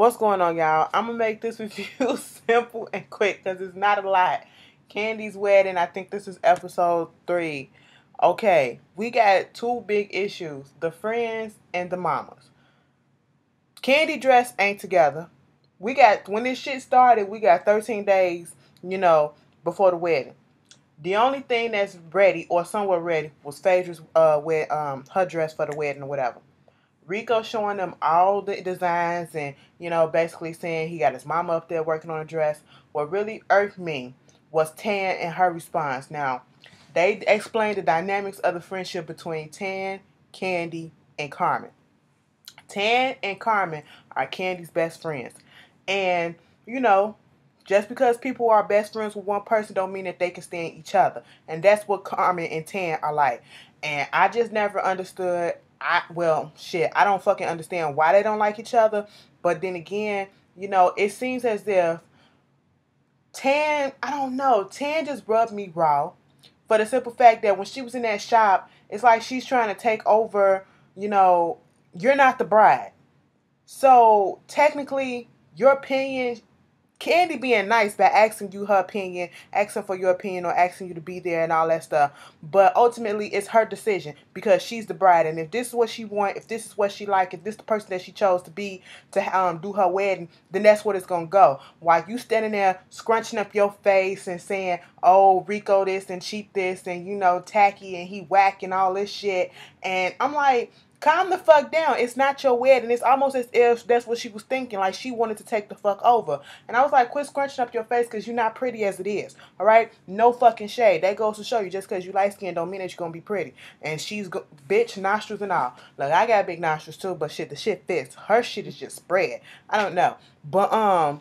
What's going on, y'all? I'm gonna make this review simple and quick because it's not a lot. Kandi's wedding. I think this is episode 3. Okay, we got two big issues: the friends and the mamas. Kandi dress ain't together. We got when this shit started. We got 13 days, before the wedding. The only thing that's ready or somewhat ready was Phaedra's her dress for the wedding or whatever. Rico showing them all the designs and, basically saying he got his mama up there working on a dress. What really irked me was Tan and her response. Now, they explained the dynamics of the friendship between Tan, Kandi, and Carmen. Tan and Carmen are Kandi's best friends. And, just because people are best friends with one person don't mean that they can stand each other. And that's what Carmen and Tan are like. And I just never understood. I don't fucking understand why they don't like each other. But then again, it seems as if I don't know, Tan just rubbed me raw. For the simple fact that when she was in that shop, it's like she's trying to take over, you're not the bride. So technically, your opinion, Kandi being nice by asking you her opinion, asking for your opinion or asking you to be there and all that stuff. But ultimately, it's her decision because she's the bride. And if this is what she wants, if this is what she like, if this is the person that she chose to be to do her wedding, then that's what it's going to go. While you standing there scrunching up your face and saying, oh, Rico this and cheap this and, tacky and he whack and all this shit. And I'm like, calm the fuck down. It's not your wedding. It's almost as if that's what she was thinking. Like she wanted to take the fuck over. And I was like, quit scrunching up your face because you're not pretty as it is. All right? No fucking shade. That goes to show you just because you light skin don't mean that you're going to be pretty. And bitch, nostrils and all. Look, I got big nostrils too, but shit, the shit fits. Her shit is just spread. I don't know. But,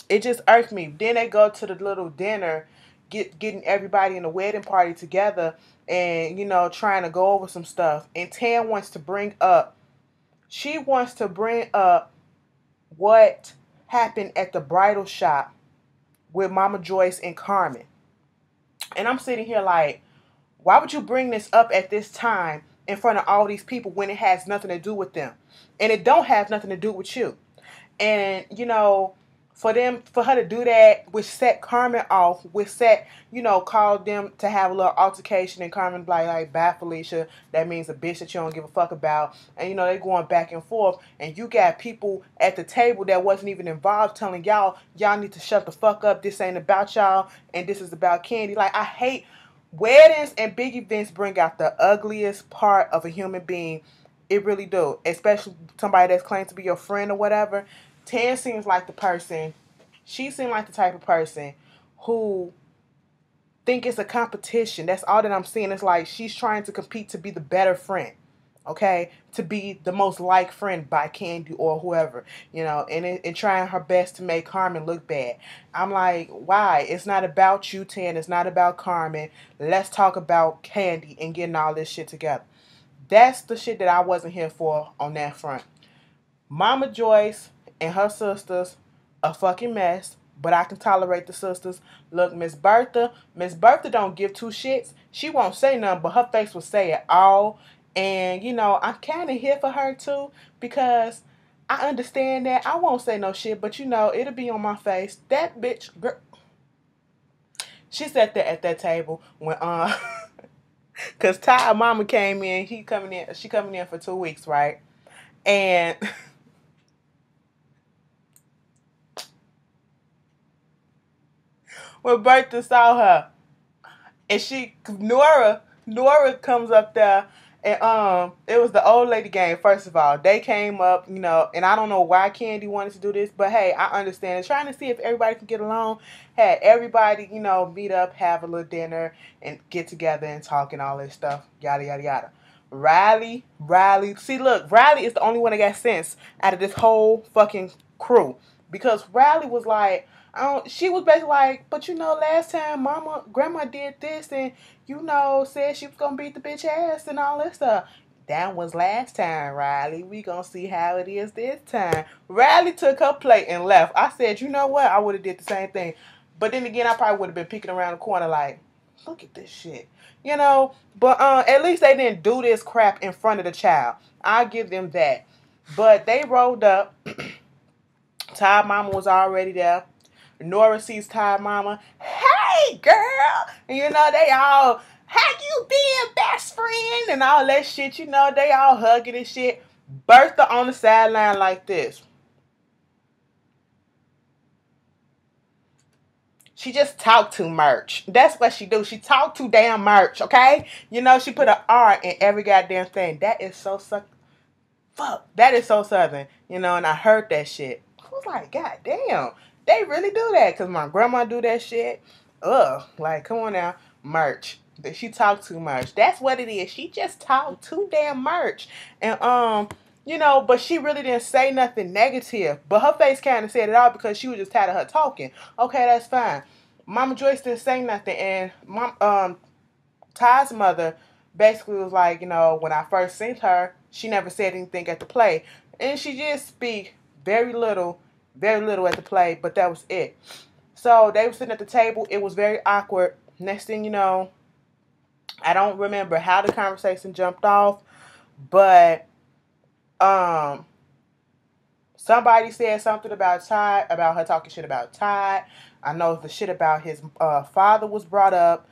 it just irked me. Then they go to the little dinner, getting everybody in the wedding party together and, trying to go over some stuff. And Tan wants to bring up what happened at the bridal shop with Mama Joyce and Carmen. And I'm sitting here like, why would you bring this up at this time in front of all these people when it has nothing to do with them? And it don't have nothing to do with you. And, for her to do that, which set Carmen off, called them to have a little altercation, and Carmen like, bye Felicia, that means a bitch that you don't give a fuck about, and they're going back and forth, and you got people at the table that wasn't even involved telling y'all need to shut the fuck up, this ain't about y'all, and this is about Kandi. Like, I hate weddings and big events bring out the ugliest part of a human being. It really do, especially somebody that's claimed to be your friend or whatever. Tan seems like the person, she seemed like the type of person who think it's a competition. That's all that I'm seeing. It's like she's trying to compete to be the better friend, okay? To be the most liked friend by Kandi or whoever, and trying her best to make Carmen look bad. I'm like, why? It's not about you, Tan. It's not about Carmen. Let's talk about Kandi and getting all this shit together. That's the shit that I wasn't here for on that front. Mama Joyce and her sisters a fucking mess, but I can tolerate the sisters. Look, Miss Bertha don't give two shits. She won't say nothing, but her face will say it all. And, I'm kind of here for her too, because I understand that. I won't say no shit, but it'll be on my face. That bitch, girl, she sat there at that table when, because Ty mama came in, she coming in for 2 weeks, right? And when Bertha saw her, and Nora comes up there, and it was the old lady game. First of all, they came up, and I don't know why Kandi wanted to do this, but hey, I understand. It's trying to see if everybody can get along. Had everybody, meet up, have a little dinner, and get together and talk and all this stuff, yada yada yada. Riley, see, look, Riley is the only one that got sense out of this whole fucking crew, because Riley was like, she was basically like, but last time grandma did this and, said she was going to beat the bitch ass and all this stuff. That was last time, Riley. We going to see how it is this time. Riley took her plate and left. I said, you know what? I would have did the same thing. But then again, I probably would have been peeking around the corner like, look at this shit. But at least they didn't do this crap in front of the child. I give them that. But they rolled up. Ty mama was already there. Nora sees Ty mama. Hey, girl. And you know, they all, how you been, best friend? And all that shit. You know, they all hugging and shit. Bertha on the sideline like this. She just talk too much. That's what she do. She talk too damn much, okay? You know, she put an R in every goddamn thing. That is so fuck. That is so southern. You know, and I heard that shit. I was like, God damn. They really do that. Because my grandma do that shit. Ugh. Like, come on now. Merch. She talk too much. That's what it is. She just talk too damn much. And, you know, but she really didn't say nothing negative. But her face kind of said it all because she was just tired of her talking. Okay, that's fine. Mama Joyce didn't say nothing. And Ty's mother basically was like, you know, when I first seen her, she never said anything at the play. And she did speak very little at the play, but that was it. So they were sitting at the table. It was very awkward. Next thing you know, I don't remember how the conversation jumped off, but somebody said something about Ty, about her talking shit about Ty. I know the shit about his father was brought up.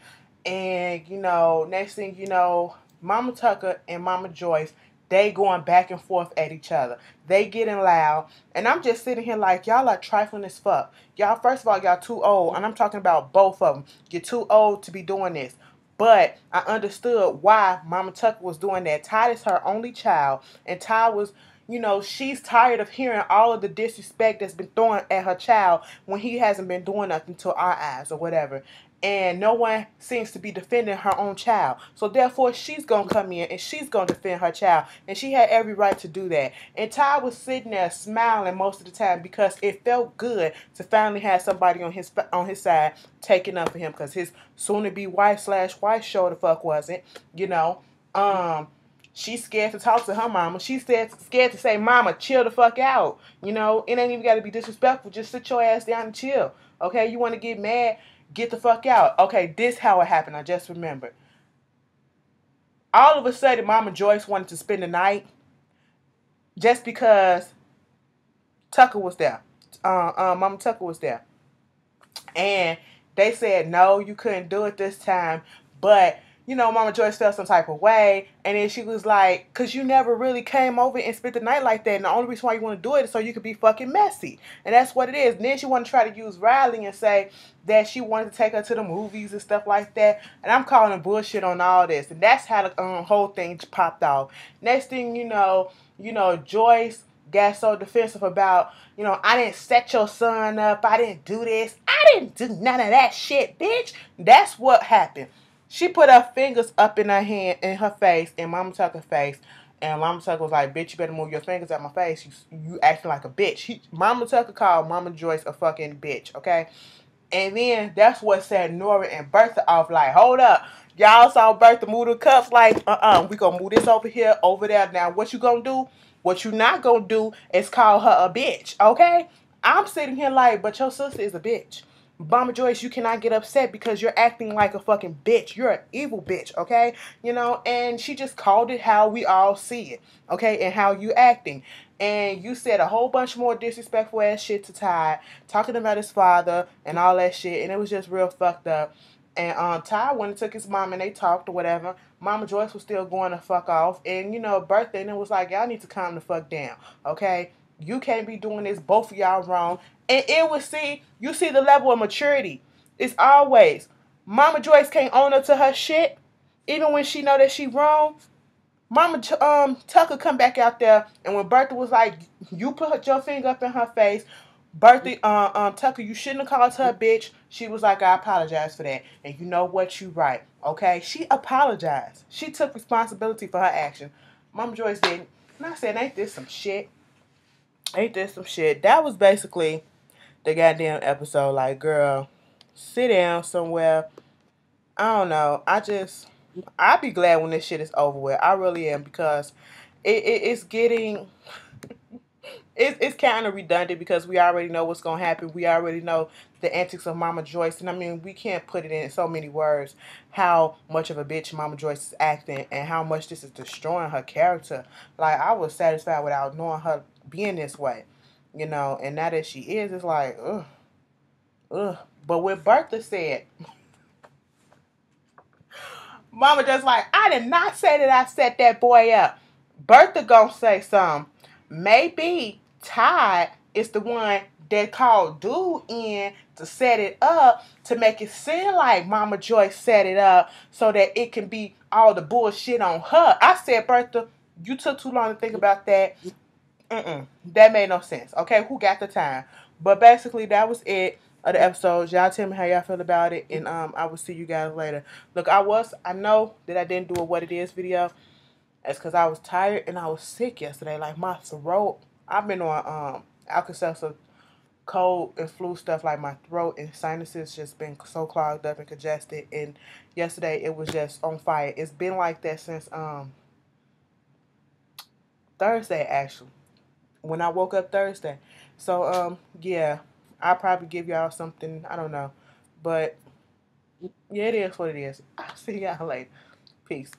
And, you know, next thing you know, Mama Tucker and Mama Joyce, they going back and forth at each other. They getting loud. And I'm just sitting here like, y'all are trifling as fuck. Y'all, first of all, y'all too old. And I'm talking about both of them. You're too old to be doing this. But I understood why Mama Tucker was doing that. Ty is her only child. And Ty was, you know, she's tired of hearing all of the disrespect that's been thrown at her child when he hasn't been doing nothing to our eyes or whatever. And no one seems to be defending her own child. So therefore, she's going to come in and she's going to defend her child. And she had every right to do that. And Ty was sitting there smiling most of the time because it felt good to finally have somebody on his side taking up for him. Because his soon-to-be wife/wife sure the fuck wasn't, you know. She's scared to talk to her mama. She's scared to say, Mama, chill the fuck out. You know, it ain't even got to be disrespectful. Just sit your ass down and chill. Okay, you want to get mad? Get the fuck out. Okay, this how it happened. I just remembered. All of a sudden, Mama Joyce wanted to spend the night just because Tucker was there. Mama Tucker was there. And they said, no, you couldn't do it this time. But, you know, Mama Joyce felt some type of way. And then she was like, because you never really came over and spent the night like that. And the only reason why you want to do it is so you could be fucking messy. And that's what it is. And then she wanted to try to use Riley and say that she wanted to take her to the movies and stuff like that. And I'm calling her bullshit on all this. And that's how the whole thing popped off. Next thing you know, Joyce got so defensive about, you know, I didn't set your son up. I didn't do this. I didn't do none of that shit, bitch. That's what happened. She put her fingers up in her hand, in her face, in Mama Tucker's face. And Mama Tucker was like, bitch, you better move your fingers out my face. You acting like a bitch. Mama Tucker called Mama Joyce a fucking bitch, okay? And then that's what set Nora and Bertha off like, hold up. Y'all saw Bertha move the cups like, we gonna move this over here, over there. Now, what you gonna do? What you not gonna do is call her a bitch, okay? I'm sitting here like, but your sister is a bitch. Mama Joyce, you cannot get upset because you're acting like a fucking bitch. You're an evil bitch, okay? You know, and she just called it how we all see it, okay? And how you acting. And you said a whole bunch more disrespectful ass shit to Ty, talking about his father and all that shit. And it was just real fucked up. And Ty went and took his mom and they talked or whatever. Mama Joyce was still going to fuck off. And, you know, Bertha and it was like, y'all need to calm the fuck down, okay? You can't be doing this. Both of y'all wrong. And it was, you see the level of maturity. It's always, Mama Joyce can't own up to her shit. Even when she know that she wrong. Mama Tucker come back out there. And when Bertha was like, you put your finger up in her face. Bertha, Tucker, you shouldn't have called her a bitch. She was like, I apologize for that. And you know what? You right. Okay? She apologized. She took responsibility for her action. Mama Joyce didn't. And I said, ain't this some shit? Ain't this some shit? That was basically the goddamn episode. Like, girl, sit down somewhere. I don't know. I'll be glad when this shit is over with. I really am because it's getting... It's kind of redundant because we already know what's going to happen. We already know the antics of Mama Joyce. And I mean, we can't put it in so many words how much of a bitch Mama Joyce is acting and how much this is destroying her character. Like, I was satisfied without knowing her being this way. you know, and now that she is, it's like, ugh, ugh. But what Bertha said, Mama just like, I did not say that I set that boy up. Bertha gonna say something. Maybe Todd is the one that called dude in to set it up to make it seem like Mama Joyce set it up so that it can be all the bullshit on her. I said, Bertha, you took too long to think about that. That made no sense. Okay, who got the time? But basically, that was it of the episode. Y'all tell me how y'all feel about it, and I will see you guys later. Look, I know that I didn't do a what it is video. It's because I was tired and I was sick yesterday. Like my throat, I've been on Alka-Seltzer, cold and flu stuff. Like my throat and sinuses just been so clogged up and congested. And yesterday it was just on fire. It's been like that since Thursday actually. When I woke up Thursday. So yeah, I'll probably give y'all something, I don't know. But yeah, it is what it is. I'll see y'all later. Peace.